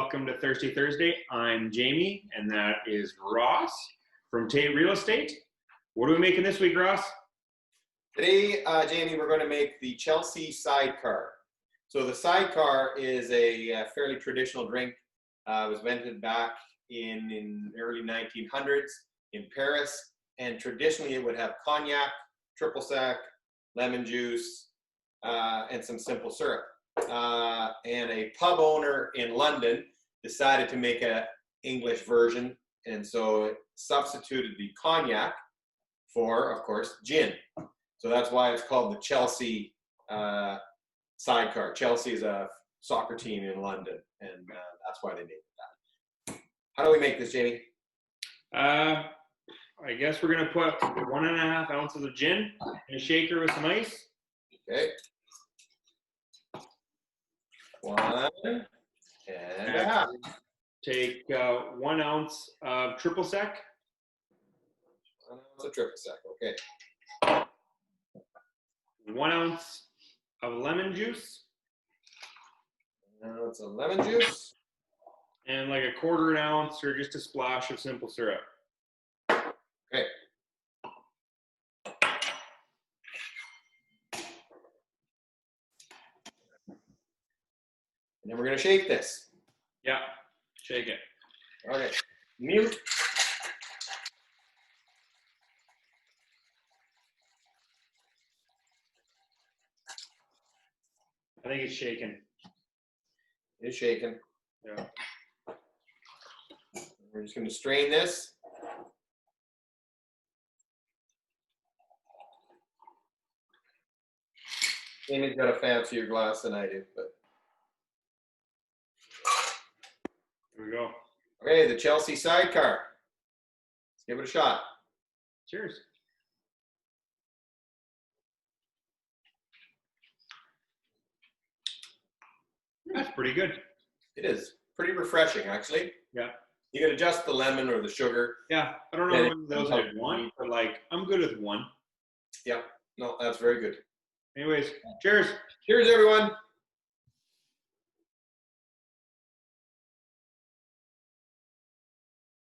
welcome to Thirsty Thursday. I'm Jamie, and that is Ross from Tait Real Estate. What are we making this week, Ross? Today, Jamie, we're going to make the Chelsea Sidecar. So the Sidecar is a fairly traditional drink. It was invented back in early 1900s in Paris, and traditionally it would have cognac, triple sec, lemon juice, and some simple syrup. And a pub owner in London decided to make an English version, and so it substituted the cognac for, of course, gin. So that's why it's called the Chelsea Sidecar. Chelsea is a soccer team in London, and that's why they made that. How do we make this, Jamie? I guess we're going to put 1.5 ounces of gin in a shaker with some ice. Okay. 1.5. Take 1 ounce of triple sec. 1 ounce of triple sec, okay. 1 ounce of lemon juice. 1 ounce of lemon juice. And like 1/4 ounce or just a splash of simple syrup. Okay. And then we're going to shake this. Yeah, shake it. Okay. Mute. I think it's shaken. It's shaken. Yeah. We're just going to strain this. Amy's got a fancier glass than I do, but. Here we go. Okay, the Chelsea Sidecar. Let's give it a shot. Cheers. That's pretty good. It is pretty refreshing, actually. Yeah. You can adjust the lemon or the sugar. Yeah, I don't know how many of those I want, but like, I'm good with one. Yeah, no, that's very good. Anyways, cheers. Cheers, everyone.